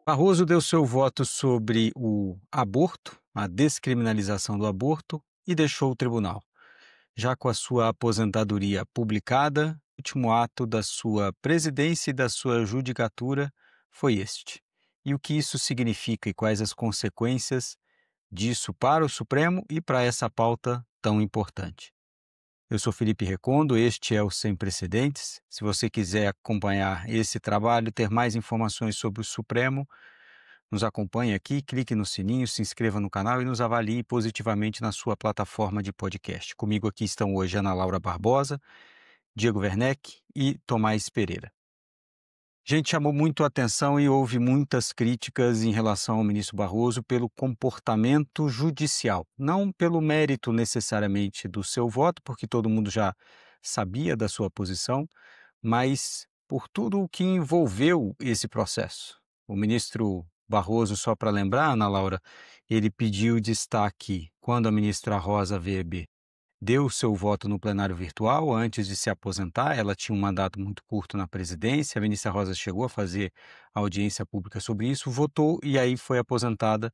Barroso deu seu voto sobre o aborto, a descriminalização do aborto, e deixou o tribunal. Já com a sua aposentadoria publicada, o último ato da sua presidência e da sua judicatura foi este. E o que isso significa e quais as consequências disso para o Supremo e para essa pauta tão importante? Eu sou Felipe Recondo, este é o Sem Precedentes. Se você quiser acompanhar esse trabalho, ter mais informações sobre o Supremo, nos acompanhe aqui, clique no sininho, se inscreva no canal e nos avalie positivamente na sua plataforma de podcast. Comigo aqui estão hoje Ana Laura Barbosa, Diego Werneck e Tomás Pereira. Gente, chamou muito a atenção e houve muitas críticas em relação ao ministro Barroso pelo comportamento judicial. Não pelo mérito necessariamente do seu voto, porque todo mundo já sabia da sua posição, mas por tudo o que envolveu esse processo. O ministro Barroso, só para lembrar, Ana Laura, ele pediu destaque quando a ministra Rosa Weber deu seu voto no plenário virtual antes de se aposentar. Ela tinha um mandato muito curto na presidência, a ministra Rosa chegou a fazer audiência pública sobre isso, votou e aí foi aposentada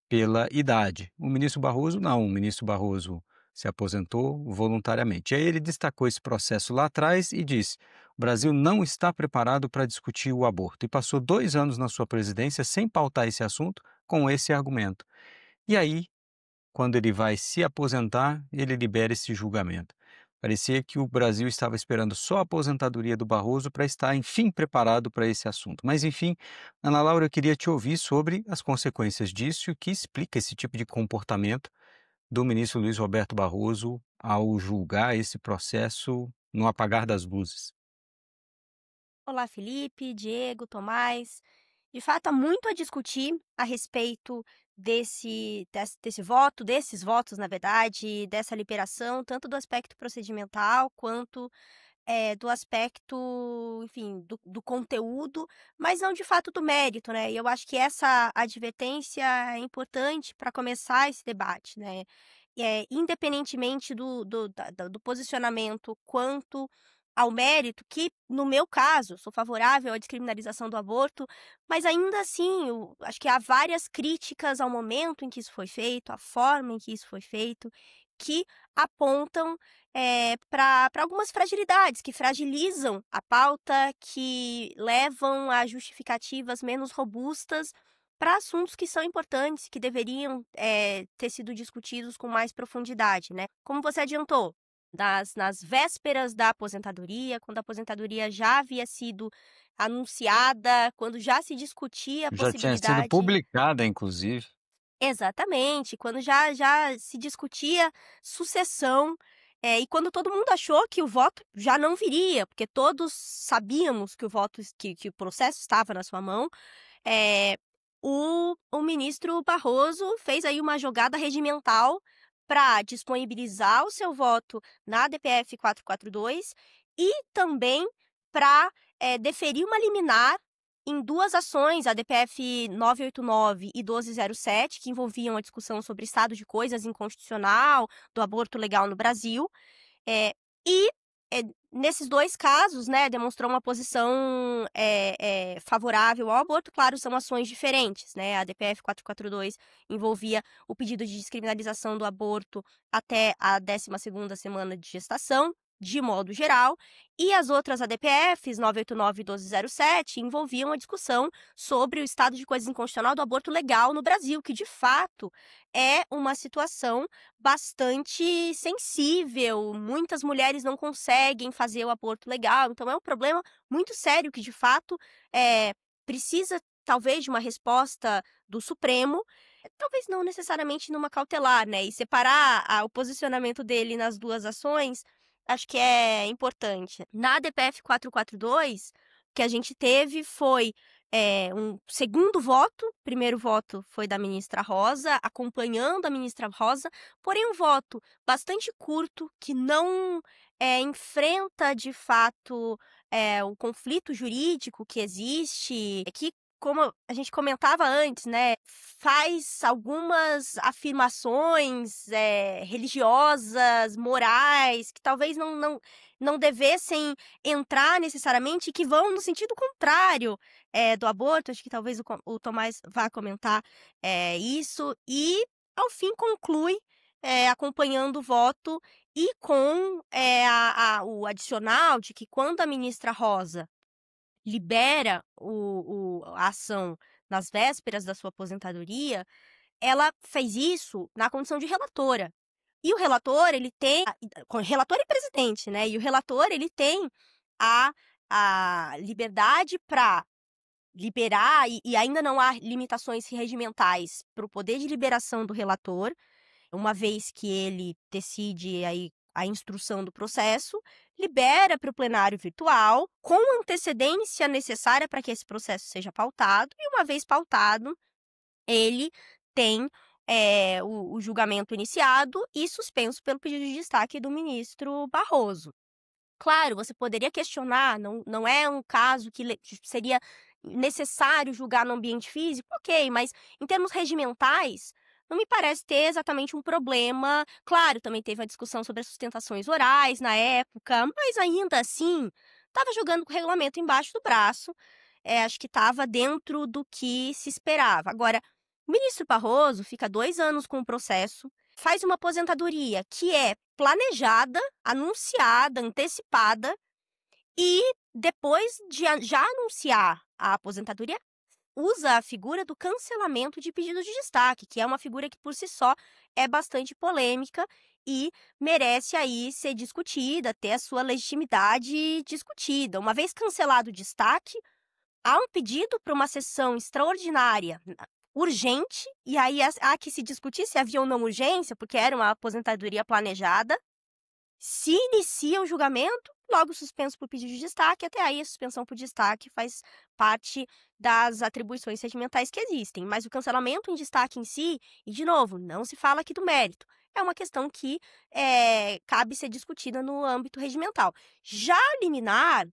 pela idade. O ministro Barroso não, o ministro Barroso se aposentou voluntariamente. Aí ele destacou esse processo lá atrás e disse: o Brasil não está preparado para discutir o aborto. E passou 2 anos na sua presidência sem pautar esse assunto com esse argumento. E aí, quando ele vai se aposentar, ele libera esse julgamento. Parecia que o Brasil estava esperando só a aposentadoria do Barroso para estar, enfim, preparado para esse assunto. Mas, enfim, Ana Laura, eu queria te ouvir sobre as consequências disso e o que explica esse tipo de comportamento do ministro Luiz Roberto Barroso ao julgar esse processo no apagar das luzes. Olá, Felipe, Diego, Tomás. De fato, há muito a discutir a respeito desse voto, desses votos, na verdade, dessa liberação, tanto do aspecto procedimental quanto do aspecto, enfim, do conteúdo, mas não de fato do mérito, né? E eu acho que essa advertência é importante para começar esse debate, né? Independentemente do posicionamento quanto ao mérito, que no meu caso, sou favorável à descriminalização do aborto, mas ainda assim, eu acho que há várias críticas ao momento em que isso foi feito, à forma em que isso foi feito, que apontam para algumas fragilidades, que fragilizam a pauta, que levam a justificativas menos robustas para assuntos que são importantes, que deveriam ter sido discutidos com mais profundidade, né. Como você adiantou, nas vésperas da aposentadoria, quando a aposentadoria já havia sido anunciada, quando já se discutia a Já tinha sido possibilidade. publicada, inclusive. Exatamente, quando já se discutia sucessão, e quando todo mundo achou que o voto já não viria, porque todos sabíamos que o voto que o processo estava na sua mão, o ministro Barroso fez aí uma jogada regimental para disponibilizar o seu voto na DPF 442 e também para deferir uma liminar em 2 ações, a DPF 989 e 1207, que envolviam a discussão sobre estado de coisas inconstitucional do aborto legal no Brasil. Eh, e, nesses 2 casos, né, demonstrou uma posição, favorável ao aborto. Claro, são ações diferentes, né, a DPF 442 envolvia o pedido de descriminalização do aborto até a 12ª semana de gestação, de modo geral, e as outras ADPFs 989 e 1207 envolviam a discussão sobre o estado de coisas inconstitucional do aborto legal no Brasil, que de fato é uma situação bastante sensível. Muitas mulheres não conseguem fazer o aborto legal, então é um problema muito sério que de fato precisa talvez de uma resposta do Supremo, talvez não necessariamente numa cautelar, né, e separar o posicionamento dele nas 2 ações, acho que é importante. Na DPF 442, o que a gente teve foi, um segundo voto. Primeiro voto foi da ministra Rosa, acompanhando a ministra Rosa, porém um voto bastante curto, que não, enfrenta de fato, o conflito jurídico que existe, que como a gente comentava antes, né, faz algumas afirmações, religiosas, morais, que talvez não devessem entrar necessariamente, que vão no sentido contrário, do aborto. Acho que talvez o Tomás vá comentar, isso. E, ao fim, conclui, acompanhando o voto e com, o adicional de que quando a ministra Rosa libera a ação nas vésperas da sua aposentadoria, ela fez isso na condição de relatora. E o relator, ele tem relator e presidente, né, e o relator, ele tem a liberdade para liberar, e ainda não há limitações regimentais para o poder de liberação do relator, uma vez que ele decide aí a instrução do processo, libera para o plenário virtual com antecedência necessária para que esse processo seja pautado, e uma vez pautado, ele tem o julgamento iniciado e suspenso pelo pedido de destaque do ministro Barroso. Claro, você poderia questionar, não é um caso que seria necessário julgar no ambiente físico, ok, mas em termos regimentais, não me parece ter exatamente um problema. Claro, também teve a discussão sobre as sustentações orais na época, mas ainda assim, estava jogando com o regulamento embaixo do braço, acho que estava dentro do que se esperava. Agora, o ministro Barroso fica 2 anos com o processo, faz uma aposentadoria que é planejada, anunciada, antecipada, e depois de já anunciar a aposentadoria, usa a figura do cancelamento de pedidos de destaque, que é uma figura que por si só é bastante polêmica e merece aí ser discutida, ter a sua legitimidade discutida. Uma vez cancelado o destaque, há um pedido para uma sessão extraordinária urgente, e aí há que se discutir se havia ou não urgência, porque era uma aposentadoria planejada. Se inicia o julgamento, logo suspenso por pedido de destaque, até aí a suspensão por destaque faz parte das atribuições regimentais que existem. Mas o cancelamento em destaque em si, e de novo, não se fala aqui do mérito, é uma questão que cabe ser discutida no âmbito regimental. Já a liminar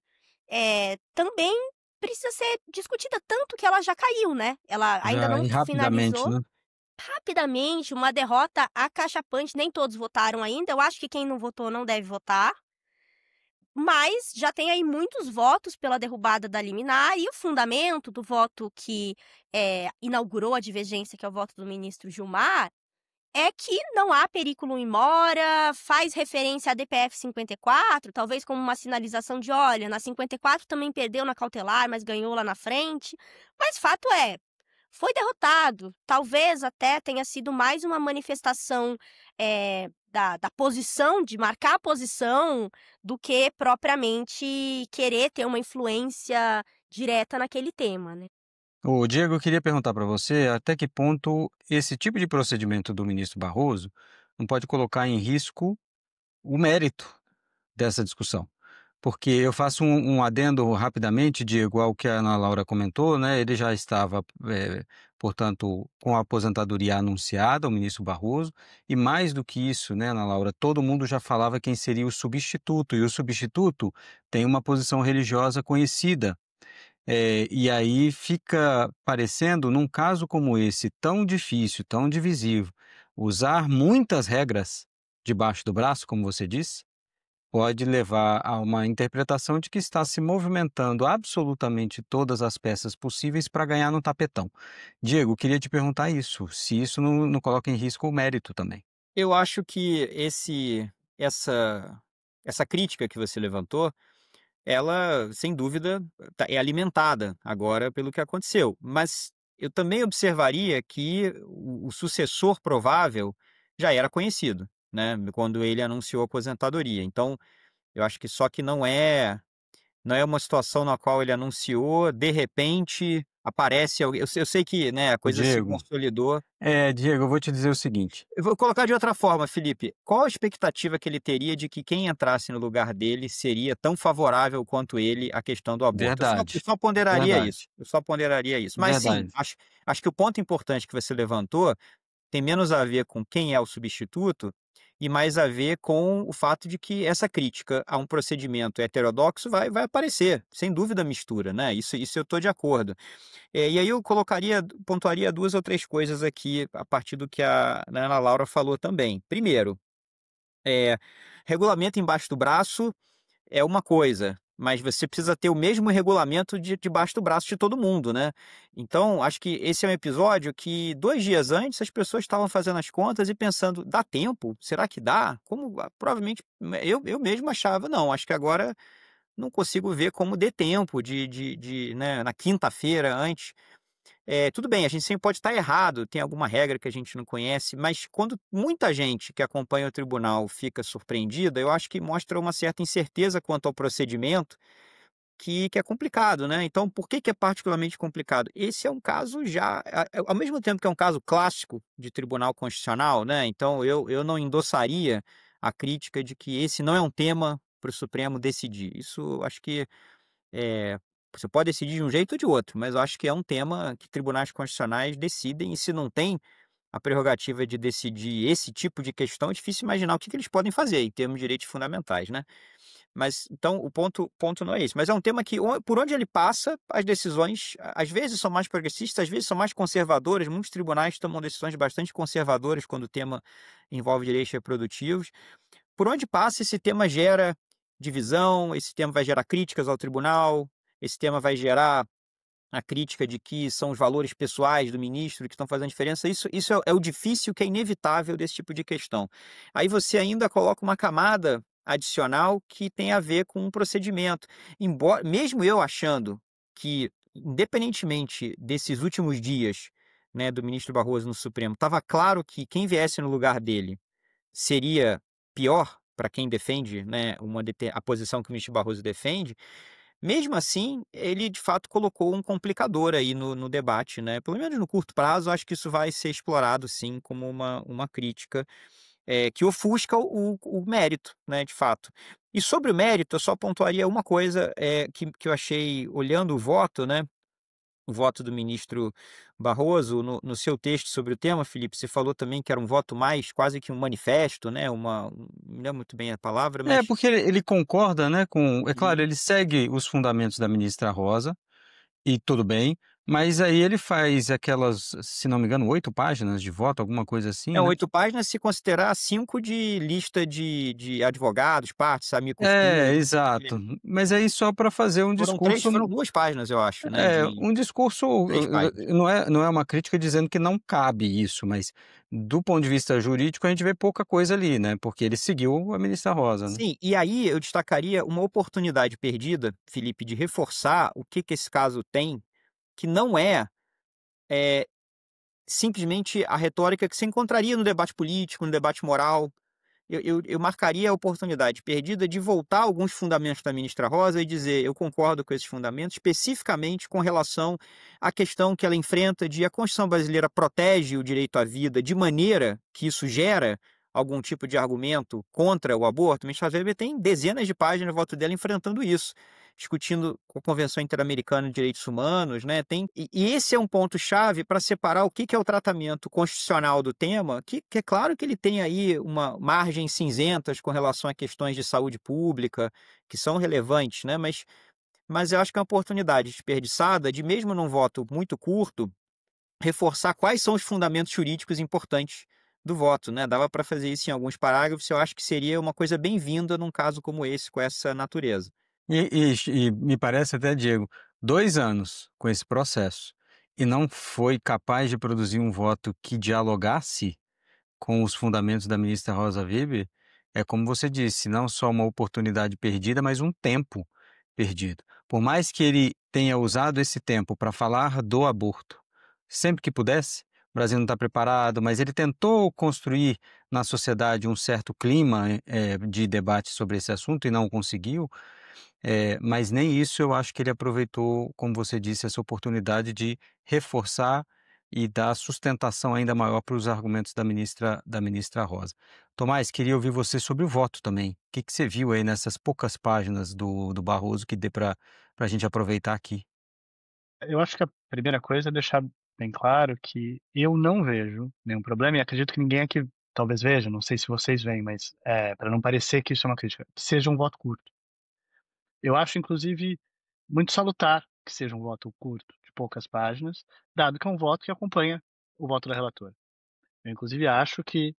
também precisa ser discutida, tanto que ela já caiu, né? Ela ainda Já não e rapidamente, finalizou. né? Rapidamente, uma derrota acachapante, nem todos votaram ainda. Eu acho que quem não votou não deve votar, mas já tem aí muitos votos pela derrubada da liminar, e o fundamento do voto que inaugurou a divergência, que é o voto do ministro Gilmar, é que não há periculum in mora, faz referência à DPF 54, talvez como uma sinalização de, olha, na 54 também perdeu na cautelar, mas ganhou lá na frente. Mas fato é, foi derrotado. Talvez até tenha sido mais uma manifestação da posição, de marcar a posição, do que propriamente querer ter uma influência direta naquele tema, né? Ô, Diego, eu queria perguntar para você até que ponto esse tipo de procedimento do ministro Barroso não pode colocar em risco o mérito dessa discussão. Porque eu faço um adendo rapidamente, Diego, ao que a Ana Laura comentou, né? Ele já estava, portanto, com a aposentadoria anunciada, o ministro Barroso, e mais do que isso, né, Ana Laura, todo mundo já falava quem seria o substituto, e o substituto tem uma posição religiosa conhecida. E aí fica parecendo, num caso como esse, tão difícil, tão divisivo, usar muitas regras debaixo do braço, como você disse, pode levar a uma interpretação de que está se movimentando absolutamente todas as peças possíveis para ganhar no tapetão. Diego, queria te perguntar isso, se isso não coloca em risco o mérito também. Eu acho que essa crítica que você levantou, ela, sem dúvida, é alimentada agora pelo que aconteceu. Mas eu também observaria que o sucessor provável já era conhecido, né, quando ele anunciou a aposentadoria. Então, eu acho que só que não é uma situação na qual ele anunciou, de repente aparece alguém. Eu sei que, né, a Ô, coisa se Diego, consolidou. Diego, eu vou te dizer o seguinte. Eu vou colocar de outra forma, Felipe. Qual a expectativa que ele teria de que quem entrasse no lugar dele seria tão favorável quanto ele à questão do aborto? Eu Verdade, só ponderaria verdade, isso. Eu só ponderaria isso. Mas sim, verdade. acho que o ponto importante que você levantou tem menos a ver com quem é o substituto e mais a ver com o fato de que essa crítica a um procedimento heterodoxo vai aparecer, sem dúvida mistura, né, isso eu estou de acordo. E aí eu pontuaria 2 ou 3 coisas aqui, a partir do que a Ana Laura falou também. Primeiro, eh, regulamento embaixo do braço é uma coisa, mas você precisa ter o mesmo regulamento debaixo do braço de todo mundo, né. Então, acho que esse é um episódio que 2 dias antes as pessoas estavam fazendo as contas e pensando: "Dá tempo? Será que dá?" Como provavelmente eu mesmo achava: "Não, acho que agora não consigo ver como dê tempo de, né, na quinta-feira antes". Tudo bem, a gente sempre pode estar errado, tem alguma regra que a gente não conhece, mas quando muita gente que acompanha o tribunal fica surpreendida, eu acho que mostra uma certa incerteza quanto ao procedimento, que é complicado, né. Então por que que é particularmente complicado? Esse é um caso já ao mesmo tempo que é um caso clássico de tribunal constitucional, né, então eu não endossaria a crítica de que esse não é um tema para o Supremo decidir. Isso eu acho que você pode decidir de um jeito ou de outro, mas eu acho que é um tema que tribunais constitucionais decidem, e se não tem a prerrogativa de decidir esse tipo de questão, é difícil imaginar o que que eles podem fazer em termos de direitos fundamentais, né. Mas então o ponto não é esse, mas é um tema que por onde ele passa, as decisões às vezes são mais progressistas, às vezes são mais conservadoras, muitos tribunais tomam decisões bastante conservadoras quando o tema envolve direitos reprodutivos. Por onde passa, esse tema gera divisão, esse tema vai gerar críticas ao tribunal, esse tema vai gerar a crítica de que são os valores pessoais do ministro que estão fazendo diferença. Isso é o difícil, que é inevitável desse tipo de questão. Aí você ainda coloca uma camada adicional que tem a ver com um procedimento. Embora, mesmo eu achando que, independentemente desses últimos dias, né, do ministro Barroso no Supremo, estava claro que quem viesse no lugar dele seria pior para quem defende, né, a posição que o ministro Barroso defende. Mesmo assim, ele de fato colocou um complicador aí no debate, né, pelo menos no curto prazo, acho que isso vai ser explorado sim como uma crítica, que ofusca o mérito, né, de fato. E sobre o mérito, eu só pontuaria uma coisa, que eu achei olhando o voto, né, o voto do ministro Barroso. No seu texto sobre o tema, Felipe, você falou também que era um voto mais quase que um manifesto, né, não lembro muito bem a palavra, É, mas porque ele concorda, né, com é claro, uhum. ele segue os fundamentos da ministra Rosa, e tudo bem, mas aí ele faz aquelas, se não me engano, 8 páginas de voto, alguma coisa assim, É né. 8 páginas se considerar 5 de lista de advogados, partes, amicus É, curiae, exato. Mas aí só para fazer um discurso. foram 2 páginas eu acho, né, É, de um discurso, 3 páginas. não é uma crítica dizendo que não cabe isso, mas do ponto de vista jurídico a gente vê pouca coisa ali, né, porque ele seguiu a ministra Rosa, né. Sim, e aí eu destacaria uma oportunidade perdida, Felipe, de reforçar o que esse caso tem, que não é simplesmente a retórica que se encontraria no debate político, no debate moral. Eu marcaria a oportunidade perdida de voltar a alguns fundamentos da ministra Rosa e dizer: "Eu concordo com esses fundamentos", especificamente com relação à questão que ela enfrenta de a Constituição brasileira protege o direito à vida de maneira que isso gera algum tipo de argumento contra o aborto. A ministra Weber tem dezenas de páginas no voto dela enfrentando isso, discutindo com a Convenção Interamericana de Direitos Humanos, né, e esse é um ponto chave para separar o que que é o tratamento constitucional do tema, que é claro que ele tem aí uma margens cinzentas com relação a questões de saúde pública, que são relevantes, né, mas eu acho que é uma oportunidade desperdiçada de, mesmo num voto muito curto, reforçar quais são os fundamentos jurídicos importantes do voto, né. Dava para fazer isso em alguns parágrafos, eu acho que seria uma coisa bem-vinda num caso como esse, com essa natureza. E me parece até, Diego, 2 anos com esse processo, e não foi capaz de produzir um voto que dialogasse com os fundamentos da ministra Rosa Weber, é como você disse, não só uma oportunidade perdida, mas um tempo perdido. Por mais que ele tenha usado esse tempo para falar do aborto, sempre que pudesse, o Brasil não está preparado, mas ele tentou construir na sociedade um certo clima de debate sobre esse assunto e não conseguiu. Mas nem isso eu acho que ele aproveitou, como você disse, essa oportunidade de reforçar e dar sustentação ainda maior para os argumentos da ministra Rosa. Tomás, queria ouvir você sobre o voto também. O que que você viu aí nessas poucas páginas do Barroso que dê para a gente aproveitar aqui? Eu acho que a primeira coisa é deixar bem claro que eu não vejo nenhum problema, e acredito que ninguém aqui talvez vejam, não sei se vocês veem, mas para não parecer que isso é uma crítica, que seja um voto curto. Eu acho, inclusive, muito salutar que seja um voto curto, de poucas páginas, dado que é um voto que acompanha o voto da relatora. Eu, inclusive, acho que,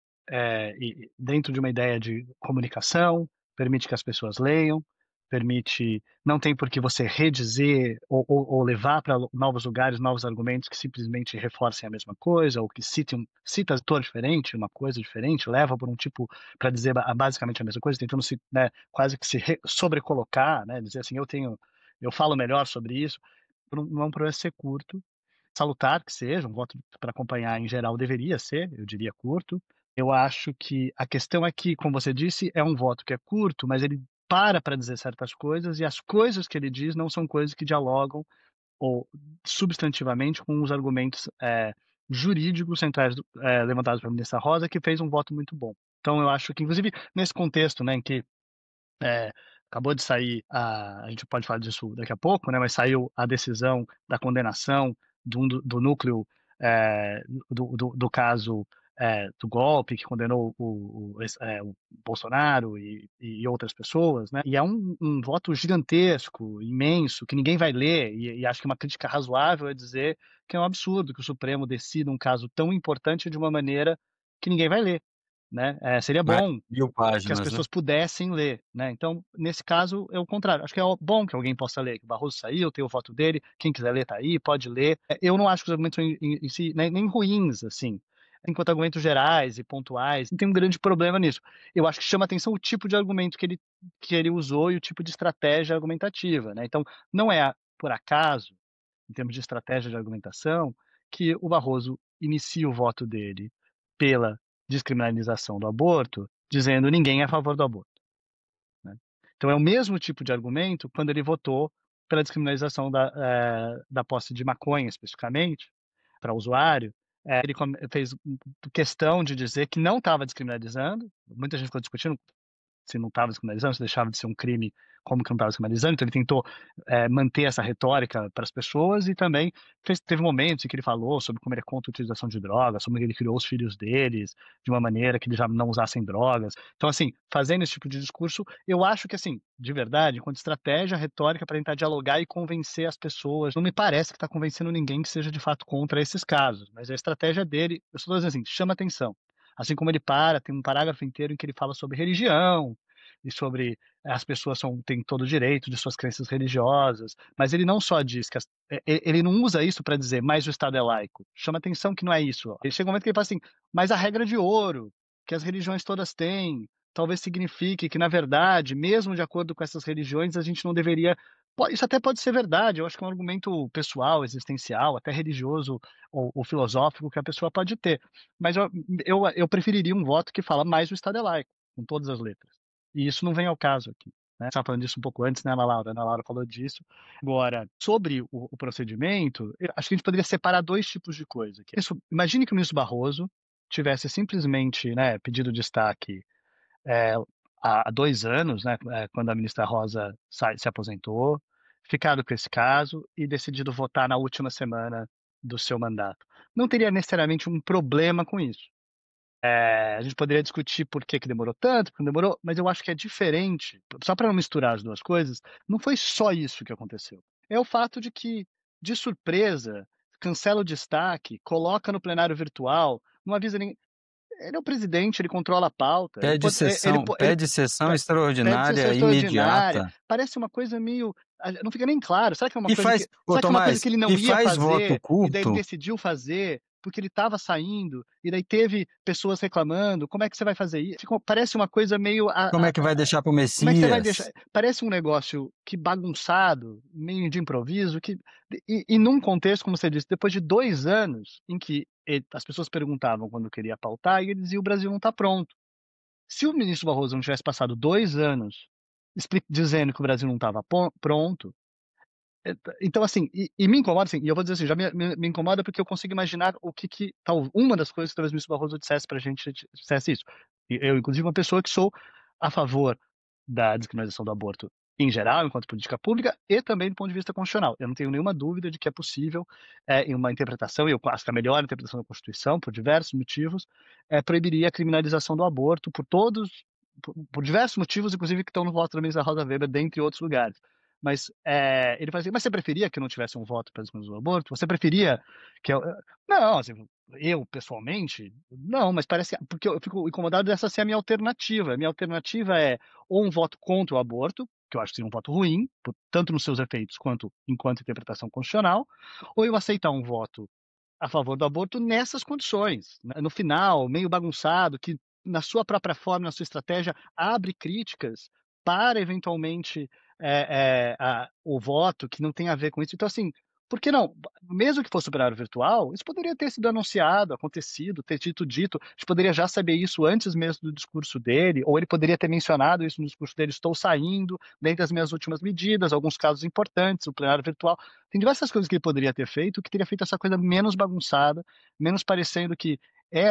dentro de uma ideia de comunicação, permite que as pessoas leiam, permite. Não tem por que você redizer ou levar para novos lugares, novos argumentos que simplesmente reforcem a mesma coisa, ou que cita autor diferente, uma coisa diferente, leva por um tipo para dizer basicamente a mesma coisa, tentando se, né, quase que se sobrecolocar, né, dizer assim, eu falo melhor sobre isso, não para ser curto, salutar que seja, um voto para acompanhar em geral deveria ser, eu diria curto. Eu acho que a questão é que, como você disse, é um voto que é curto, mas ele para dizer certas coisas e as coisas que ele diz não são coisas que dialogam ou substantivamente com os argumentos jurídicos centrais levantados pela ministra Rosa, que fez um voto muito bom. Então, eu acho que, inclusive, nesse contexto, né, em que acabou de sair, a gente pode falar disso daqui a pouco, né, mas saiu a decisão da condenação do núcleo do caso do golpe, que condenou o Bolsonaro e outras pessoas, né? E é um voto gigantesco, imenso, que ninguém vai ler, e acho que uma crítica razoável é dizer que é um absurdo que o Supremo decida um caso tão importante de uma maneira que ninguém vai ler, né? Seria Mais bom de 1000 que as páginas, né? pessoas pudessem ler, né? Então, nesse caso, é o contrário. Acho que é bom que alguém possa ler, que o Barroso saiu, tem o voto dele, quem quiser ler tá aí, pode ler. Eu não acho que os argumentos são em si nem ruins, assim. Enquanto argumentos gerais e pontuais, não tem um grande problema nisso. Eu acho que chama atenção o tipo de argumento que ele usou e o tipo de estratégia argumentativa, né? Então, não é por acaso, em termos de estratégia de argumentação, que o Barroso inicia o voto dele pela descriminalização do aborto, dizendo ninguém é a favor do aborto, né? Então é o mesmo tipo de argumento quando ele votou pela descriminalização da posse de maconha, especificamente, para usuário. Ele fez questão de dizer que não estava descriminalizando, muita gente ficou discutindo se não estava descriminalizando, se deixava de ser um crime, como que não estava descriminalizando. Então ele tentou manter essa retórica para as pessoas e também teve momentos em que ele falou sobre como ele é contra a utilização de drogas, sobre como ele criou os filhos deles de uma maneira que eles já não usassem drogas. Então, assim, fazendo esse tipo de discurso, eu acho que, assim, de verdade, enquanto estratégia retórica para tentar dialogar e convencer as pessoas, não me parece que está convencendo ninguém que seja de fato contra esses casos, mas a estratégia dele, eu estou dizendo assim, chama atenção. Assim como ele tem um parágrafo inteiro em que ele fala sobre religião e sobre as pessoas têm todo o direito de suas crenças religiosas, mas ele não só diz que ele não usa isso para dizer, mas o Estado é laico. Chama atenção que não é isso. Ele chega um momento que ele fala assim, mas a regra de ouro que as religiões todas têm, talvez signifique que, na verdade, mesmo de acordo com essas religiões, a gente não deveria. Isso até pode ser verdade, eu acho que é um argumento pessoal, existencial, até religioso ou filosófico que a pessoa pode ter. Mas eu preferiria um voto que fala mais o Estado é laico, com todas as letras. E isso não vem ao caso aqui, né? Você estava falando disso um pouco antes, né, Ana Laura? A Ana Laura falou disso. Agora, sobre o procedimento, eu acho que a gente poderia separar dois tipos de coisa. Imagine que o ministro Barroso tivesse simplesmente, né, pedido destaque há 2 anos, né, quando a ministra Rosa se aposentou, ficado com esse caso e decidido votar na última semana do seu mandato. Não teria necessariamente um problema com isso. A gente poderia discutir por que demorou tanto, por que não demorou, mas eu acho que é diferente. Só para não misturar as duas coisas, não foi só isso que aconteceu. É o fato de que, de surpresa, cancela o destaque, coloca no plenário virtual, não avisa ninguém. Ele é o presidente, ele controla a pauta. Pede sessão Pede sessão extraordinária extraordinária. imediata. Parece uma coisa meio. Não fica nem claro. Será que é uma E coisa faz, ô será que é uma coisa Tomás, que ele não e ia faz voto fazer e daí ele curto. decidiu fazer porque ele estava saindo e daí teve pessoas reclamando? Como é que você vai fazer isso? Parece uma coisa meio. Como é que vai deixar para o Como é que você vai deixar? Messias? Parece um negócio que bagunçado, meio de improviso, e num contexto, como você disse, depois de 2 anos em que as pessoas perguntavam quando queria pautar e ele dizia o Brasil não está pronto. Se o ministro Barroso não tivesse passado 2 anos dizendo que o Brasil não estava pronto, então assim, e me incomoda, assim, e eu vou dizer assim, já me incomoda porque eu consigo imaginar uma das coisas que talvez o ministro Barroso dissesse pra gente, dissesse isso. Eu, inclusive, uma pessoa que sou a favor da descriminalização do aborto, em geral, enquanto política pública, e também do ponto de vista constitucional. Eu não tenho nenhuma dúvida de que é possível, em uma interpretação, e eu acho que a melhor interpretação da Constituição, por diversos motivos, proibiria a criminalização do aborto por diversos motivos, inclusive que estão no voto da ministra Rosa Weber, dentre outros lugares. Mas ele fala assim, mas você preferia que não tivesse um voto para descriminalizar o aborto? Você preferia que Não, assim, eu, pessoalmente, não, mas parece porque eu fico incomodado dessa ser a minha alternativa. A minha alternativa é ou um voto contra o aborto, que eu acho que seria um voto ruim, tanto nos seus efeitos quanto enquanto interpretação constitucional, ou eu aceitar um voto a favor do aborto nessas condições, né? No final, meio bagunçado, que na sua própria forma, na sua estratégia, abre críticas para eventualmente o voto que não tem a ver com isso. Então, assim, por que não? Mesmo que fosse o plenário virtual, isso poderia ter sido anunciado, acontecido, ter sido dito. A gente poderia já saber isso antes mesmo do discurso dele, ou ele poderia ter mencionado isso no discurso dele: estou saindo, dentre as minhas últimas medidas, alguns casos importantes, o plenário virtual. Tem diversas coisas que ele poderia ter feito, que teria feito essa coisa menos bagunçada, menos parecendo que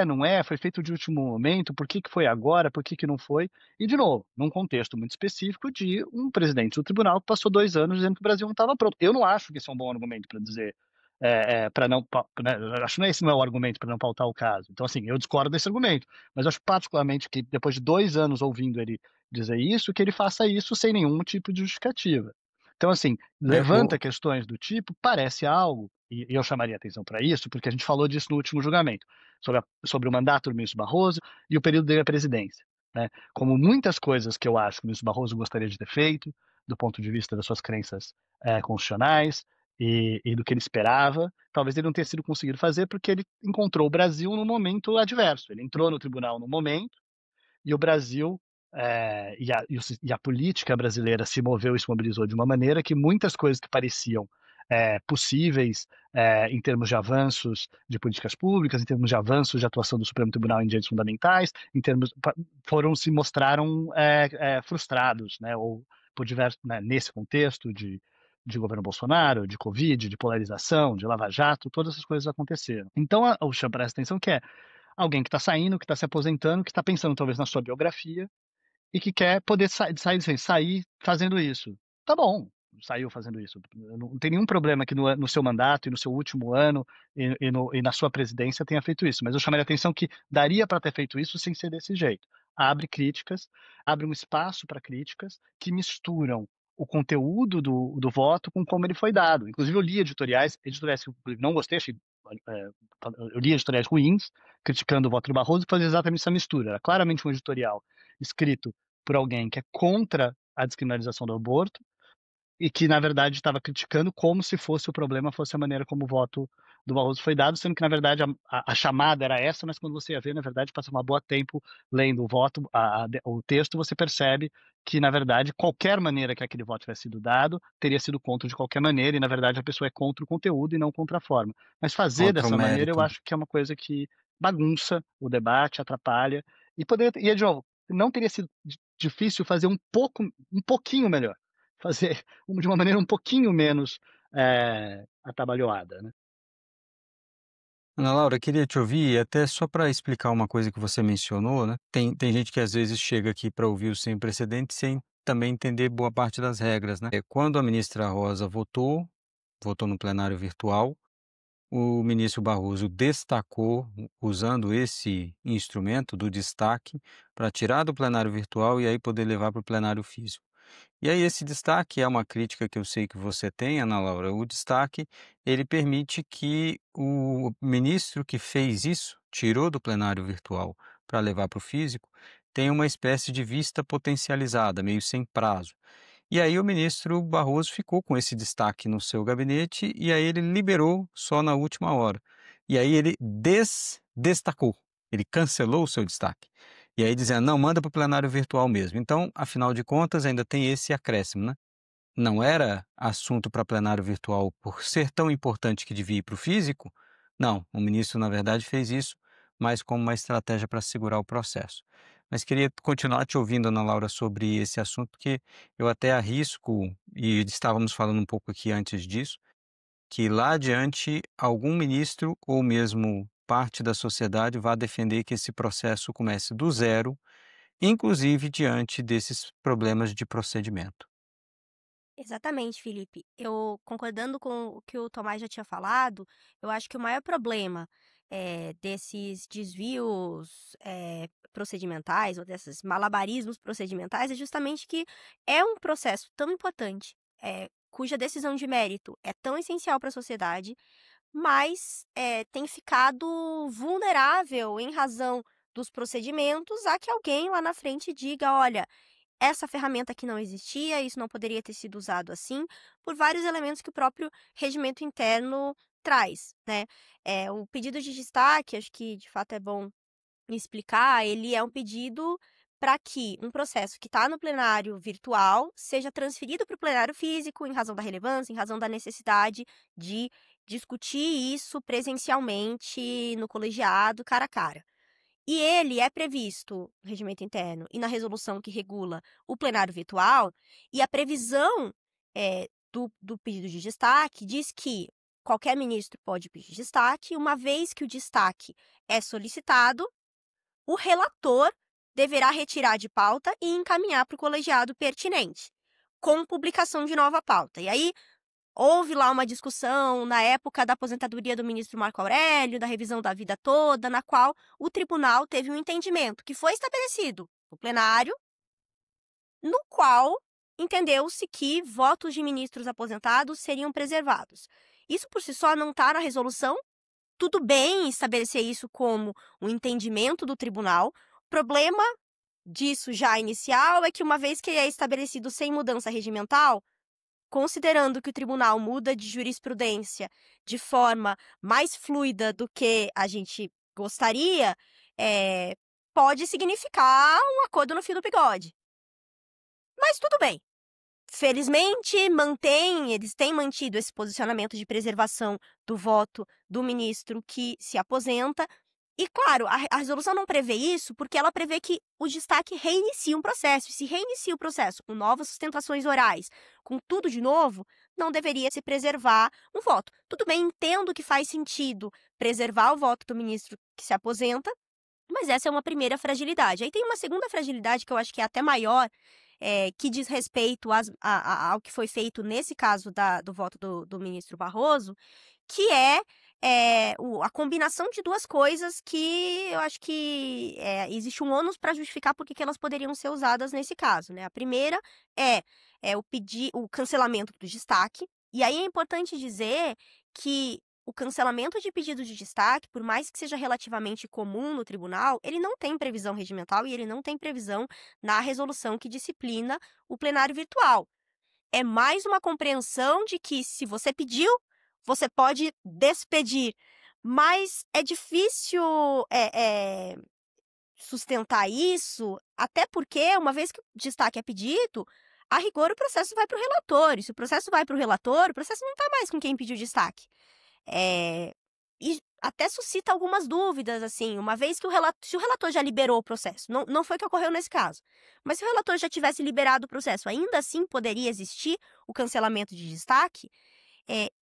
não é, foi feito de último momento, por que que foi agora, por que que não foi? E, de novo, num contexto muito específico de um presidente do tribunal que passou 2 anos dizendo que o Brasil não estava pronto. Eu não acho que esse é um bom argumento para dizer, para não, né, acho que esse não é o argumento para não pautar o caso. Então, assim, eu discordo desse argumento, mas acho particularmente que depois de 2 anos ouvindo ele dizer isso, que ele faça isso sem nenhum tipo de justificativa. Então, assim, levanta questões do tipo, parece algo, e eu chamaria atenção para isso, porque a gente falou disso no último julgamento, sobre o mandato do ministro Barroso e o período dele à presidência, né? Como muitas coisas que eu acho que o ministro Barroso gostaria de ter feito, do ponto de vista das suas crenças constitucionais e do que ele esperava, talvez ele não tenha sido conseguido fazer porque ele encontrou o Brasil num momento adverso. Ele entrou no tribunal num momento e o Brasil e a política brasileira se moveu e se mobilizou de uma maneira que muitas coisas que pareciam possíveis em termos de avanços de políticas públicas, em termos de avanços de atuação do Supremo Tribunal em direitos fundamentais, se mostraram frustrados, né, ou por diversos, né, nesse contexto de governo Bolsonaro, de Covid, de polarização, de Lava Jato, todas essas coisas aconteceram. Então, o chama presta atenção que é alguém que está saindo, que está se aposentando, que está pensando talvez na sua biografia e que quer poder sair fazendo isso. Tá bom, saiu fazendo isso. Não tem nenhum problema que no seu mandato e no seu último ano e na sua presidência tenha feito isso, mas eu chamaria a atenção que daria para ter feito isso sem ser desse jeito. Abre críticas, abre um espaço para críticas que misturam o conteúdo do voto com como ele foi dado. Inclusive, eu li editoriais que eu não gostei, eu li editoriais ruins, criticando o voto do Barroso, que fazia exatamente essa mistura. Era claramente um editorial escrito por alguém que é contra a descriminalização do aborto e que, na verdade, estava criticando como se fosse o problema, fosse a maneira como o voto do Barroso foi dado, sendo que, na verdade, a chamada era essa, mas quando você ia ver, na verdade, passa um bom tempo lendo o voto, o texto, você percebe que, na verdade, qualquer maneira que aquele voto tivesse sido dado, teria sido contra de qualquer maneira, e, na verdade, a pessoa é contra o conteúdo e não contra a forma. Mas fazer Contra o dessa maneira, eu mérito. acho que é uma coisa que bagunça o debate, atrapalha, e de novo, não teria sido difícil fazer um pouquinho melhor, fazer de uma maneira um pouquinho menos atabalhoada, né? Ana Laura, queria te ouvir, até só para explicar uma coisa que você mencionou, né? Tem gente que às vezes chega aqui para ouvir o sem precedentes sem também entender boa parte das regras, né? Quando a ministra Rosa votou no plenário virtual, o ministro Barroso destacou, usando esse instrumento do destaque, para tirar do plenário virtual e aí poder levar para o plenário físico. E aí esse destaque é uma crítica que eu sei que você tem, Ana Laura. O destaque, ele permite que o ministro que fez isso, tirou do plenário virtual para levar para o físico, tenha uma espécie de vista potencializada, meio sem prazo. E aí o ministro Barroso ficou com esse destaque no seu gabinete e aí ele liberou só na última hora. E aí ele destacou, ele cancelou o seu destaque. E aí dizendo, não, manda para o plenário virtual mesmo. Então, afinal de contas, ainda tem esse acréscimo, né? Não era assunto para plenário virtual por ser tão importante que devia ir para o físico? Não, o ministro, na verdade, fez isso, mas como uma estratégia para segurar o processo. Mas queria continuar te ouvindo, Ana Laura, sobre esse assunto, porque eu até arrisco, e estávamos falando um pouco aqui antes disso, que lá adiante algum ministro ou mesmo parte da sociedade vá defender que esse processo comece do zero, inclusive diante desses problemas de procedimento. Exatamente, Felipe. Eu concordando com o que o Tomás já tinha falado, eu acho que o maior problema desses desvios procedimentais ou desses malabarismos procedimentais é justamente que é um processo tão importante, cuja decisão de mérito é tão essencial para a sociedade, mas tem ficado vulnerável em razão dos procedimentos a que alguém lá na frente diga, olha, essa ferramenta aqui não existia, isso não poderia ter sido usado assim, por vários elementos que o próprio regimento interno traz, né? O pedido de destaque, acho que de fato é bom explicar, ele é um pedido para que um processo que está no plenário virtual seja transferido para o plenário físico, em razão da relevância, em razão da necessidade de discutir isso presencialmente no colegiado, cara a cara. E ele é previsto no regimento interno e na resolução que regula o plenário virtual, e a previsão do pedido de destaque diz que qualquer ministro pode pedir destaque, uma vez que o destaque é solicitado, o relator deverá retirar de pauta e encaminhar para o colegiado pertinente, com publicação de nova pauta. E aí, houve lá uma discussão na época da aposentadoria do ministro Marco Aurélio, da revisão da vida toda, na qual o tribunal teve um entendimento que foi estabelecido no plenário, no qual entendeu-se que votos de ministros aposentados seriam preservados. Isso por si só não está na resolução. Tudo bem estabelecer isso como um entendimento do tribunal. O problema disso já inicial é que, uma vez que é estabelecido sem mudança regimental, considerando que o tribunal muda de jurisprudência de forma mais fluida do que a gente gostaria, pode significar um acordo no fio do bigode. Mas tudo bem. Felizmente, eles têm mantido esse posicionamento de preservação do voto do ministro que se aposenta. E, claro, a resolução não prevê isso porque ela prevê que o destaque reinicia um processo. E se reinicia o processo com novas sustentações orais, com tudo de novo, não deveria se preservar um voto. Tudo bem, entendo que faz sentido preservar o voto do ministro que se aposenta, mas essa é uma primeira fragilidade. Aí tem uma segunda fragilidade que eu acho que é até maior, que diz respeito ao que foi feito nesse caso do voto do ministro Barroso, que é a combinação de duas coisas que eu acho que existe um ônus para justificar por que elas poderiam ser usadas nesse caso, né? A primeira é o cancelamento do destaque, e aí é importante dizer que o cancelamento de pedido de destaque, por mais que seja relativamente comum no tribunal, ele não tem previsão regimental e ele não tem previsão na resolução que disciplina o plenário virtual. É mais uma compreensão de que, se você pediu, você pode despedir. Mas é difícil sustentar isso, até porque, uma vez que o destaque é pedido, a rigor o processo vai para o relator. E se o processo vai para o relator, o processo não está mais com quem pediu destaque. E até suscita algumas dúvidas, assim, uma vez que se o relator já liberou o processo, não foi o que ocorreu nesse caso, mas se o relator já tivesse liberado o processo, ainda assim poderia existir o cancelamento de destaque.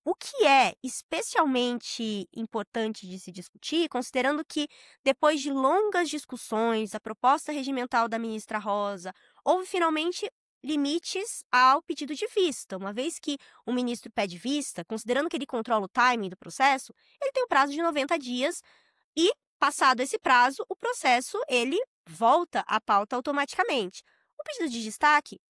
O que é especialmente importante de se discutir, considerando que, depois de longas discussões, a proposta regimental da ministra Rosa, houve finalmente limites ao pedido de vista. Uma vez que o ministro pede vista, considerando que ele controla o timing do processo, ele tem um prazo de 90 dias e, passado esse prazo, o processo ele volta à pauta automaticamente. O pedido de destaque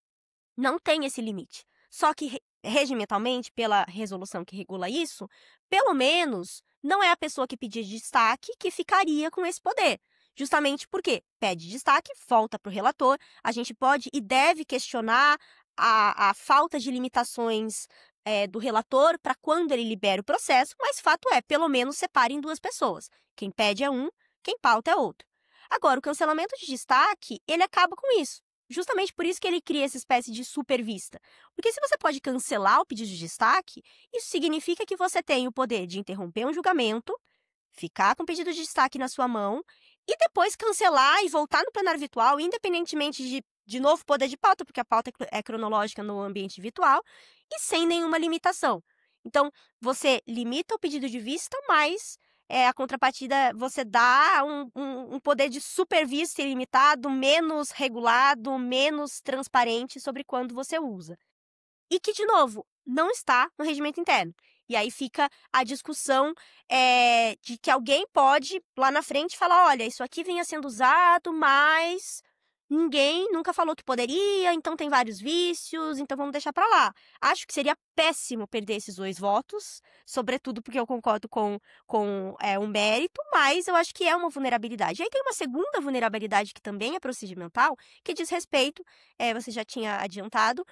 não tem esse limite. Só que, regimentalmente, pela resolução que regula isso, pelo menos não é a pessoa que pedir destaque que ficaria com esse poder. Justamente porque pede destaque, volta para o relator, a gente pode e deve questionar a falta de limitações do relator para quando ele libera o processo, mas fato é, pelo menos separa em duas pessoas. Quem pede é um, quem pauta é outro. Agora, o cancelamento de destaque, ele acaba com isso. Justamente por isso que ele cria essa espécie de supervista. Porque se você pode cancelar o pedido de destaque, isso significa que você tem o poder de interromper um julgamento, ficar com o pedido de destaque na sua mão e depois cancelar e voltar no plenário virtual, independentemente de novo poder de pauta, porque a pauta é cronológica no ambiente virtual, e sem nenhuma limitação. Então, você limita o pedido de vista, mas a contrapartida, você dá um poder de supervista ilimitado, menos regulado, menos transparente sobre quando você usa. e que, de novo, não está no regimento interno. E aí fica a discussão de que alguém pode, lá na frente, falar, olha, isso aqui vinha sendo usado, mas ninguém nunca falou que poderia, então tem vários vícios, então vamos deixar para lá. Acho que seria péssimo perder esses 2 votos, sobretudo porque eu concordo com o mérito, mas eu acho que é uma vulnerabilidade. E aí tem uma segunda vulnerabilidade que também é procedimental, que diz respeito, você já tinha adiantado,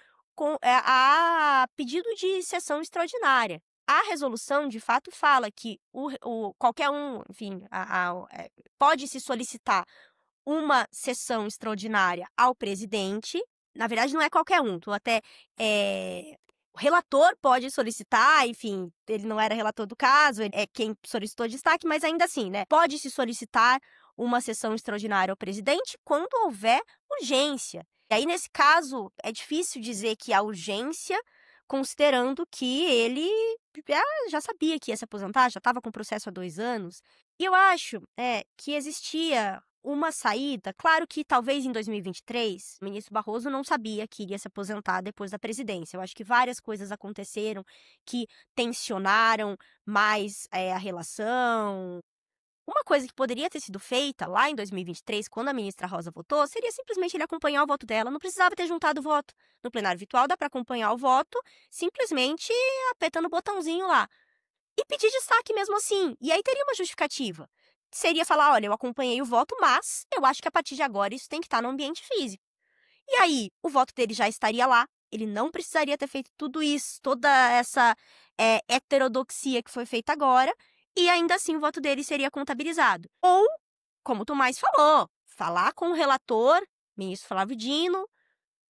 a pedido de sessão extraordinária. A resolução, de fato, fala que qualquer um, enfim, pode se solicitar uma sessão extraordinária ao presidente. Na verdade, não é qualquer um. O relator pode solicitar, enfim, ele não era relator do caso, ele é quem solicitou destaque, mas ainda assim, né? Pode se solicitar uma sessão extraordinária ao presidente quando houver urgência. E aí, nesse caso, é difícil dizer que há urgência, considerando que ele já sabia que ia se aposentar, já estava com o processo há 2 anos. E eu acho que existia uma saída. Claro que talvez em 2023, o ministro Barroso não sabia que iria se aposentar depois da presidência. Eu acho que várias coisas aconteceram que tensionaram mais a relação. Uma coisa que poderia ter sido feita lá em 2023, quando a ministra Rosa votou, seria simplesmente ele acompanhar o voto dela. Não precisava ter juntado o voto. No plenário virtual dá para acompanhar o voto simplesmente apertando o botãozinho lá. E pedir destaque mesmo assim. E aí teria uma justificativa. Seria falar, olha, eu acompanhei o voto, mas eu acho que a partir de agora isso tem que estar no ambiente físico. E aí, o voto dele já estaria lá. Ele não precisaria ter feito tudo isso, toda essa heterodoxia que foi feita agora. E ainda assim o voto dele seria contabilizado. Ou, como o Tomás falou, falar com o relator, ministro Flávio Dino,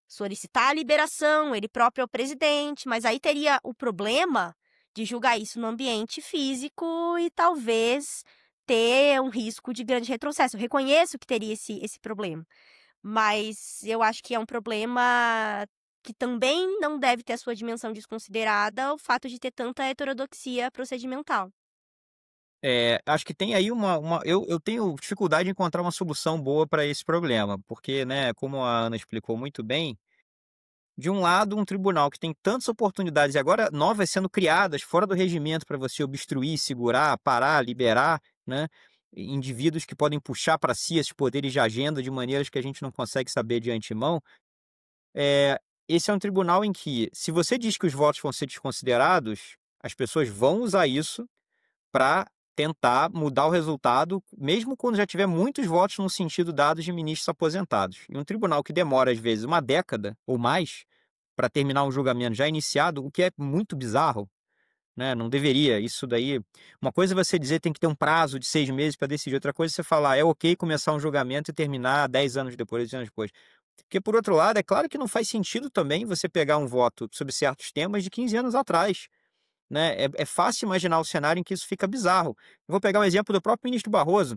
solicitar a liberação, ele próprio é o presidente, mas aí teria o problema de julgar isso no ambiente físico e talvez ter um risco de grande retrocesso. Eu reconheço que teria esse problema, mas eu acho que é um problema que também não deve ter a sua dimensão desconsiderada, o fato de ter tanta heterodoxia procedimental. Acho que tem aí eu tenho dificuldade em encontrar uma solução boa para esse problema, porque, né, como a Ana explicou muito bem, de um lado, um tribunal que tem tantas oportunidades e agora novas sendo criadas fora do regimento para você obstruir, segurar, parar, liberar, né, indivíduos que podem puxar para si esses poderes de agenda de maneiras que a gente não consegue saber de antemão. Esse é um tribunal em que, se você diz que os votos vão ser desconsiderados, as pessoas vão usar isso para tentar mudar o resultado, mesmo quando já tiver muitos votos no sentido dados de ministros aposentados. E um tribunal que demora, às vezes, 1 década ou mais para terminar um julgamento já iniciado, o que é muito bizarro, né? Não deveria. Isso daí. Uma coisa é você dizer tem que ter um prazo de 6 meses para decidir, outra coisa é você falar é ok começar um julgamento e terminar 10 anos depois, 10 anos depois. Porque, por outro lado, é claro que não faz sentido também você pegar um voto sobre certos temas de 15 anos atrás. Né? É fácil imaginar o cenário em que isso fica bizarro. Eu vou pegar um exemplo do próprio ministro Barroso,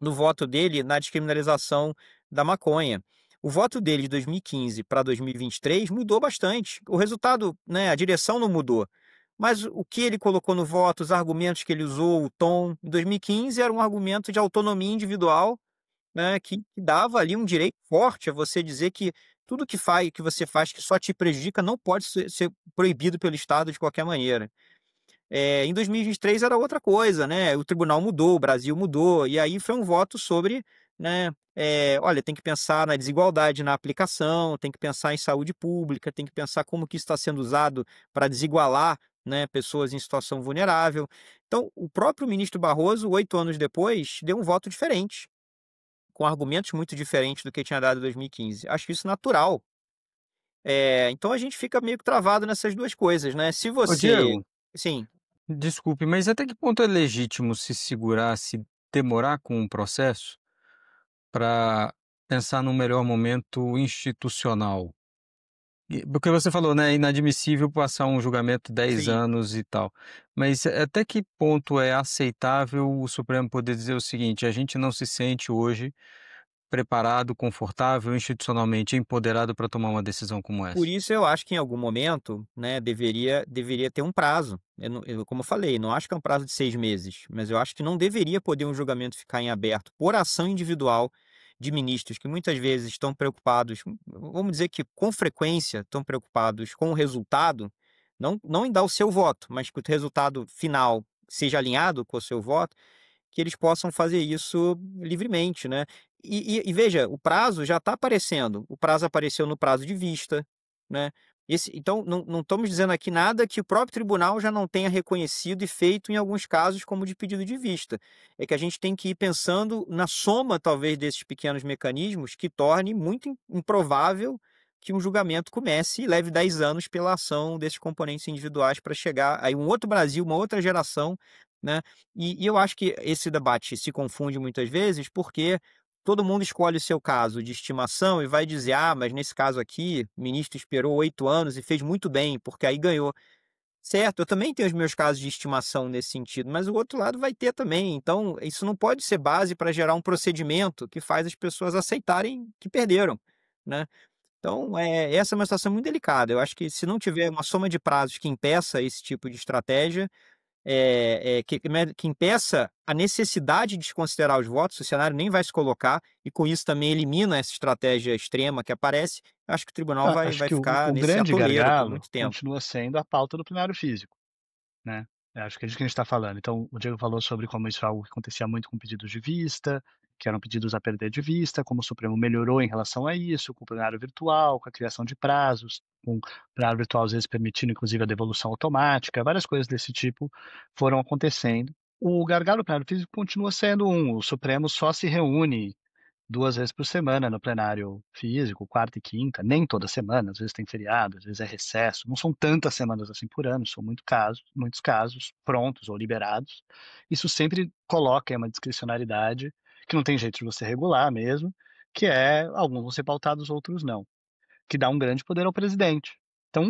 no voto dele na descriminalização da maconha. O voto dele de 2015 para 2023 mudou bastante. O resultado, né, a direção não mudou. Mas o que ele colocou no voto, os argumentos que ele usou, o tom, em 2015 era um argumento de autonomia individual, né, que dava ali um direito forte a você dizer que tudo que você faz que só te prejudica não pode ser proibido pelo Estado de qualquer maneira. Em 2023 era outra coisa, né? O tribunal mudou, o Brasil mudou, e aí foi um voto sobre, né? Olha, tem que pensar na desigualdade na aplicação, tem que pensar em saúde pública, tem que pensar como que isso está sendo usado para desigualar, né, pessoas em situação vulnerável. Então, o próprio ministro Barroso, 8 anos depois, deu um voto diferente, com argumentos muito diferentes do que tinha dado em 2015. Acho isso natural. Então a gente fica meio que travado nessas duas coisas, né? Se Ô, você... Diego, Sim, desculpe, mas até que ponto é legítimo se segurar, se demorar com o processo para pensar num melhor momento institucional? Porque você falou, né, é inadmissível passar um julgamento 10 sim. anos e tal. Mas até que ponto é aceitável o Supremo poder dizer o seguinte: a gente não se sente hoje preparado, confortável, institucionalmente empoderado para tomar uma decisão como Por essa? isso eu acho que em algum momento, né, deveria ter um prazo. Como eu falei, não acho que é um prazo de 6 meses, mas eu acho que não deveria poder um julgamento ficar em aberto por ação individual de ministros que muitas vezes estão preocupados, vamos dizer que com frequência estão preocupados com o resultado, não em dar o seu voto, mas que o resultado final seja alinhado com o seu voto, que eles possam fazer isso livremente, né. E veja, o prazo já está aparecendo, o prazo apareceu no prazo de vista, né. Então não estamos dizendo aqui nada que o próprio tribunal já não tenha reconhecido e feito em alguns casos como de pedido de vista. É que a gente tem que ir pensando na soma, talvez, desses pequenos mecanismos que torne muito improvável que um julgamento comece e leve 10 anos pela ação desses componentes individuais para chegar aí um outro Brasil, uma outra geração, né. E eu acho que esse debate se confunde muitas vezes, porque todo mundo escolhe o seu caso de estimação e vai dizer: "Ah, mas nesse caso aqui, o ministro esperou 8 anos e fez muito bem, porque aí ganhou". Certo, eu também tenho os meus casos de estimação nesse sentido, mas o outro lado vai ter também. Então, isso não pode ser base para gerar um procedimento que faz as pessoas aceitarem que perderam, né. Então, essa é uma situação muito delicada. Eu acho que se não tiver uma soma de prazos que impeça esse tipo de estratégia, que impeça a necessidade de desconsiderar os votos, o cenário nem vai se colocar, e com isso também elimina essa estratégia extrema que aparece, eu acho que o tribunal vai Acho que ficar o nesse grande atoleiro por gargalo muito tempo. continua sendo a pauta do plenário físico, né. Eu acho que é disso que a gente está falando. Então, o Diego falou sobre como isso é algo que acontecia muito com pedidos de vista, que eram pedidos a perder de vista, como o Supremo melhorou em relação a isso, com o plenário virtual, com a criação de prazos, com o plenário virtual às vezes permitindo inclusive a devolução automática, várias coisas desse tipo foram acontecendo. O gargalo do plenário físico continua sendo o Supremo só se reúne 2 vezes por semana no plenário físico, quarta e quinta, nem toda semana, às vezes tem feriado, às vezes é recesso, não são tantas semanas assim por ano, são muitos casos prontos ou liberados. Isso sempre coloca aí uma discricionariedade que não tem jeito de você regular mesmo, que é alguns vão ser pautados, outros não, que dá um grande poder ao presidente. Então,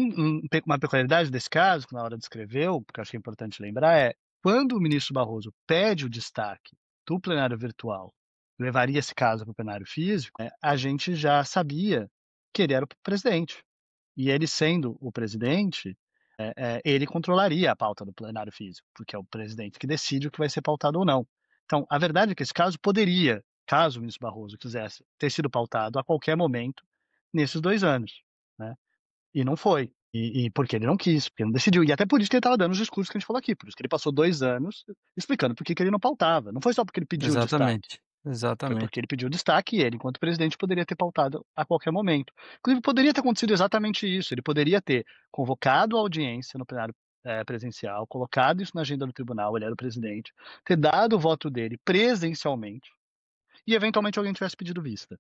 uma peculiaridade desse caso, que na hora descreveu, porque eu acho que é importante lembrar, é quando o ministro Barroso pede o destaque do plenário virtual, levaria esse caso para o plenário físico, a gente já sabia que ele era o presidente. E ele sendo o presidente, ele controlaria a pauta do plenário físico, porque é o presidente que decide o que vai ser pautado ou não. Então, a verdade é que esse caso poderia, caso o ministro Barroso quisesse, ter sido pautado a qualquer momento nesses 2 anos, né. E não foi. E porque ele não quis, porque ele não decidiu. E até por isso que ele estava dando os discursos que a gente falou aqui, por isso que ele passou 2 anos explicando por que que ele não pautava. Não foi só porque ele pediu o destaque. Exatamente, Foi exatamente. porque ele pediu destaque e ele, enquanto presidente, poderia ter pautado a qualquer momento. Inclusive, poderia ter acontecido exatamente isso. Ele poderia ter convocado a audiência no plenário presencial, colocado isso na agenda do tribunal, ele era o presidente, ter dado o voto dele presencialmente e, eventualmente, alguém tivesse pedido vista.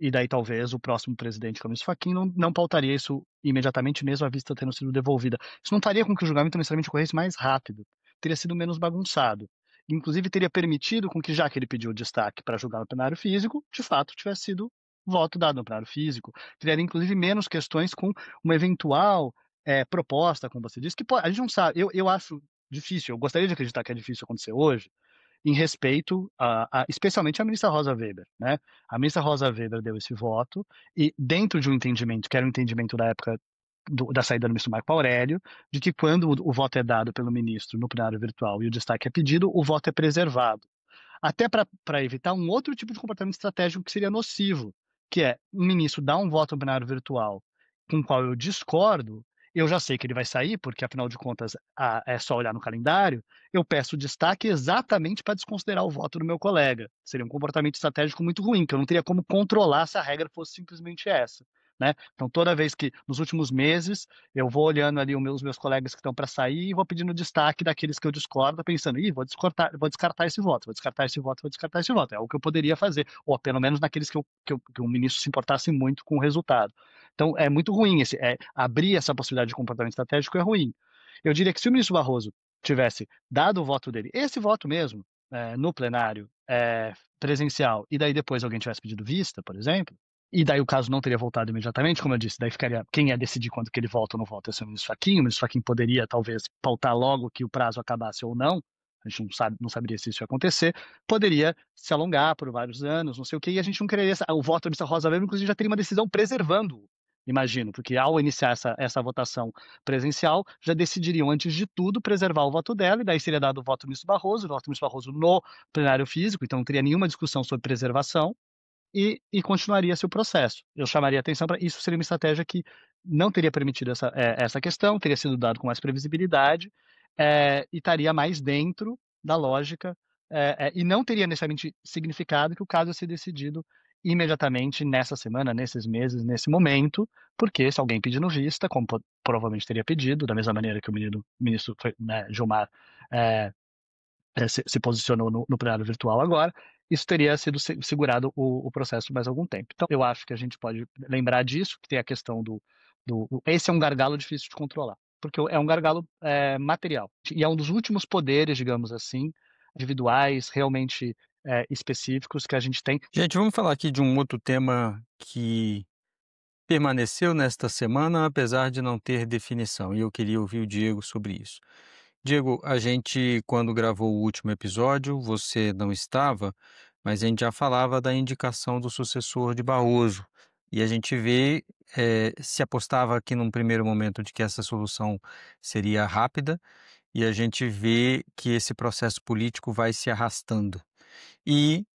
E daí talvez o próximo presidente, como isso Fachin, não pautaria isso imediatamente, mesmo a vista tendo sido devolvida. Isso não faria com que o julgamento necessariamente corresse mais rápido, teria sido menos bagunçado. Inclusive teria permitido com que, já que ele pediu destaque para julgar no plenário físico, de fato tivesse sido voto dado no plenário físico. Criaria inclusive menos questões com uma eventual proposta, como você disse, que a gente não sabe. Eu acho difícil, eu gostaria de acreditar que é difícil acontecer hoje, em respeito especialmente à ministra Rosa Weber, né? A ministra Rosa Weber deu esse voto e dentro de um entendimento, que era um entendimento da época da saída do ministro Marco Aurélio, de que quando o voto é dado pelo ministro no plenário virtual e o destaque é pedido, o voto é preservado. Até para evitar um outro tipo de comportamento estratégico que seria nocivo, que é um ministro dar um voto no plenário virtual com o qual eu discordo, eu já sei que ele vai sair, porque afinal de contas é só olhar no calendário, eu peço destaque exatamente para desconsiderar o voto do meu colega. Seria um comportamento estratégico muito ruim, que eu não teria como controlar se a regra fosse simplesmente essa. Né? Então, toda vez que, nos últimos meses, eu vou olhando ali os meus colegas que estão para sair e vou pedindo destaque daqueles que eu discordo, pensando, vou descartar esse voto, vou descartar esse voto, vou descartar esse voto. É o que eu poderia fazer, ou pelo menos naqueles que o ministro se importasse muito com o resultado. Então, é muito ruim, abrir essa possibilidade de comportamento estratégico é ruim. Eu diria que se o ministro Barroso tivesse dado o voto dele, esse voto mesmo, no plenário presencial, e daí depois alguém tivesse pedido vista, por exemplo, e daí o caso não teria voltado imediatamente, como eu disse, daí ficaria quem ia decidir quando que ele volta ou não volta, ia ser o ministro Fachin poderia talvez pautar logo que o prazo acabasse ou não, a gente não saberia se isso ia acontecer, poderia se alongar por vários anos, não sei o que, e a gente não quereria, o voto da ministra Rosa Weber, inclusive, já teria uma decisão preservando-o, imagino, porque ao iniciar essa votação presencial, já decidiriam, antes de tudo, preservar o voto dela, e daí seria dado o voto do ministro Barroso no plenário físico, então não teria nenhuma discussão sobre preservação, e continuaria-se o processo. Eu chamaria atenção para isso, seria uma estratégia que não teria permitido essa questão, teria sido dado com mais previsibilidade, e estaria mais dentro da lógica, e não teria necessariamente significado que o caso ia ser decidido imediatamente nessa semana, nesses meses, nesse momento, porque se alguém pedindo vista, como provavelmente teria pedido, da mesma maneira que o ministro Gilmar se posicionou no plenário virtual agora, isso teria sido segurado o processo mais algum tempo. Então, eu acho que a gente pode lembrar disso, que tem a questão esse é um gargalo difícil de controlar, porque é um gargalo material, e é um dos últimos poderes, digamos assim, individuais, realmente específicos que a gente tem. Gente, vamos falar aqui de um outro tema que permaneceu nesta semana, apesar de não ter definição, e eu queria ouvir o Diego sobre isso. Diego, a gente, quando gravou o último episódio, você não estava, mas a gente já falava da indicação do sucessor de Barroso. E a gente vê, se apostava aqui num primeiro momento de que essa solução seria rápida, e a gente vê que esse processo político vai se arrastando. E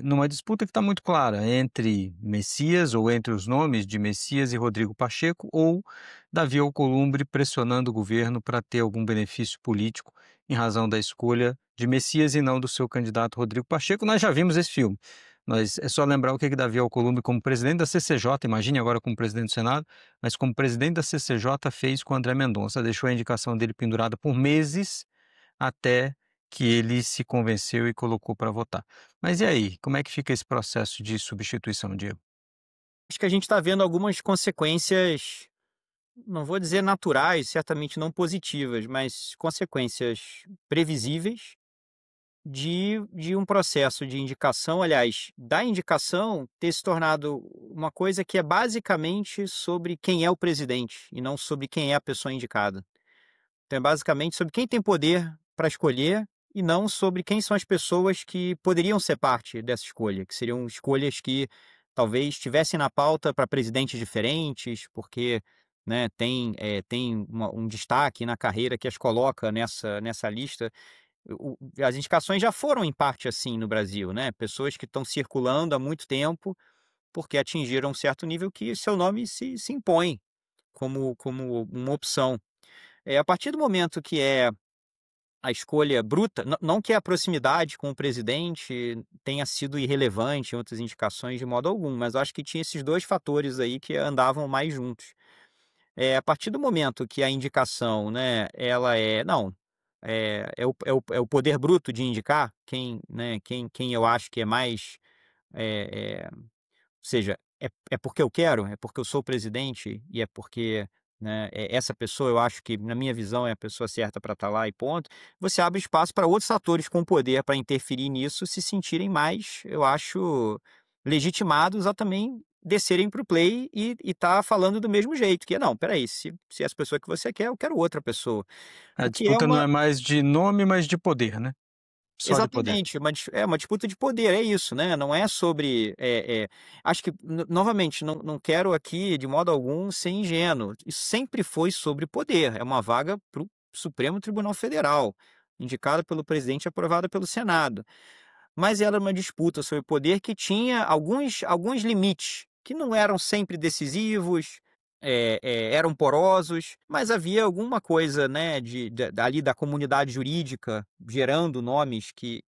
numa disputa que está muito clara entre Messias, ou entre os nomes de Messias e Rodrigo Pacheco, ou Davi Alcolumbre pressionando o governo para ter algum benefício político em razão da escolha de Messias e não do seu candidato Rodrigo Pacheco. Nós já vimos esse filme. É só lembrar o que Davi Alcolumbre, como presidente da CCJ, imagine agora como presidente do Senado, mas como presidente da CCJ fez com André Mendonça, deixou a indicação dele pendurada por meses até que ele se convenceu e colocou para votar. Mas e aí, como é que fica esse processo de substituição, Diego? Acho que a gente está vendo algumas consequências, não vou dizer naturais, certamente não positivas, mas consequências previsíveis de um processo de indicação, aliás, da indicação ter se tornado uma coisa que é basicamente sobre quem é o presidente e não sobre quem é a pessoa indicada. Então, é basicamente sobre quem tem poder para escolher e não sobre quem são as pessoas que poderiam ser parte dessa escolha, que seriam escolhas que talvez estivessem na pauta para presidentes diferentes, porque né, tem um destaque na carreira que as coloca nessa lista. As indicações já foram em parte assim no Brasil, né? Pessoas que estão circulando há muito tempo porque atingiram um certo nível que seu nome se impõe como uma opção. A partir do momento que a escolha bruta, não que a proximidade com o presidente tenha sido irrelevante em outras indicações de modo algum, mas eu acho que tinha esses dois fatores aí que andavam mais juntos. A partir do momento que a indicação, né, ela é o poder bruto de indicar quem eu acho que é mais, ou seja, é porque eu quero, é porque eu sou o presidente e é porque né, essa pessoa eu acho que, na minha visão, é a pessoa certa para estar lá e ponto. Você abre espaço para outros atores com poder para interferir nisso se sentirem mais, eu acho, legitimados a também descerem para o play e tá falando do mesmo jeito, que é, não, peraí, se essa pessoa que você quer, eu quero outra pessoa. A O que é disputa não é mais de nome, mas de poder, né? Só de poder. Exatamente, uma disputa de poder, é isso, né? Não é sobre. Acho que, novamente, não quero aqui, de modo algum, ser ingênuo. Isso sempre foi sobre poder. É uma vaga para o Supremo Tribunal Federal, indicada pelo presidente e aprovada pelo Senado. Mas era uma disputa sobre poder que tinha alguns limites, que não eram sempre decisivos, eram porosos, mas havia alguma coisa, né, ali da comunidade jurídica gerando nomes que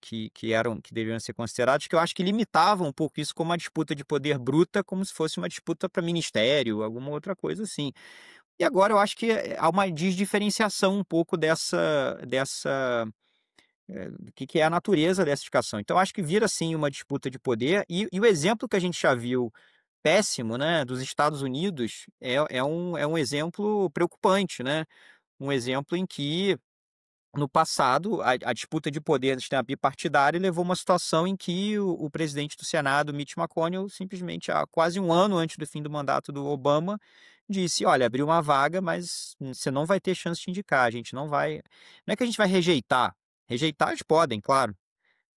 deveriam ser considerados, que eu acho que limitavam um pouco isso como uma disputa de poder bruta, como se fosse uma disputa para ministério, alguma outra coisa assim. E agora eu acho que há uma desdiferenciação um pouco do que é a natureza dessa indicação. Então, acho que vira, sim, uma disputa de poder, e o exemplo que a gente já viu péssimo, né, dos Estados Unidos é um exemplo preocupante, né? Um exemplo em que, no passado, a disputa de poder no sistema bipartidário levou a uma situação em que o presidente do Senado, Mitch McConnell, simplesmente há quase um ano antes do fim do mandato do Obama, disse, olha, abriu uma vaga, mas você não vai ter chance de indicar, a gente não vai... Não é que a gente vai rejeitar eles podem, claro.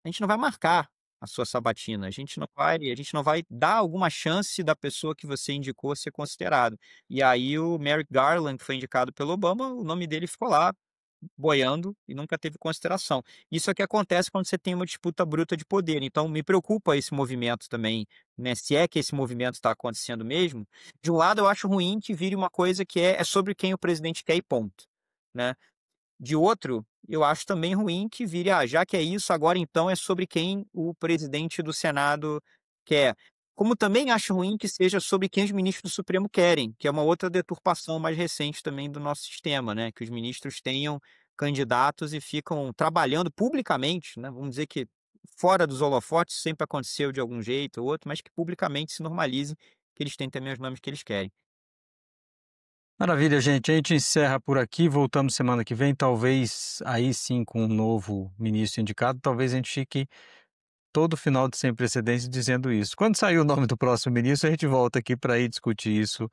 A gente não vai marcar a sua sabatina, a gente não vai dar alguma chance da pessoa que você indicou ser considerado. E aí o Merrick Garland, que foi indicado pelo Obama, o nome dele ficou lá boiando e nunca teve consideração. Isso é o que acontece quando você tem uma disputa bruta de poder. Então, me preocupa esse movimento também, né? Se é que esse movimento está acontecendo mesmo. De um lado, eu acho ruim que vire uma coisa que é sobre quem o presidente quer e ponto, né? De outro, eu acho também ruim que vire, já que é isso, agora então é sobre quem o presidente do Senado quer. Como também acho ruim que seja sobre quem os ministros do Supremo querem, que é uma outra deturpação mais recente também do nosso sistema, né? Que os ministros tenham candidatos e ficam trabalhando publicamente, né? Vamos dizer que fora dos holofotes sempre aconteceu de algum jeito ou outro, mas que publicamente se normalize que eles têm também os nomes que eles querem. Maravilha, gente. A gente encerra por aqui. Voltamos semana que vem, talvez aí sim com um novo ministro indicado. Talvez a gente fique todo final de Sem Precedentes dizendo isso. Quando sair o nome do próximo ministro, a gente volta aqui para ir discutir isso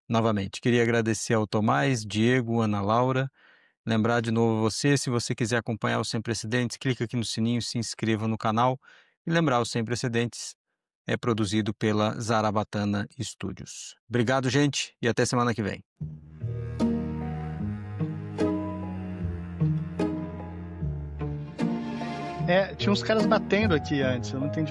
novamente. Queria agradecer ao Tomás, Diego, Ana Laura. Lembrar de novo você, se você quiser acompanhar o Sem Precedentes, clica aqui no sininho, se inscreva no canal. E lembrar, o Sem Precedentes é produzido pela Zarabatana Studios. Obrigado, gente, e até semana que vem. Tinha uns caras batendo aqui antes, eu não entendi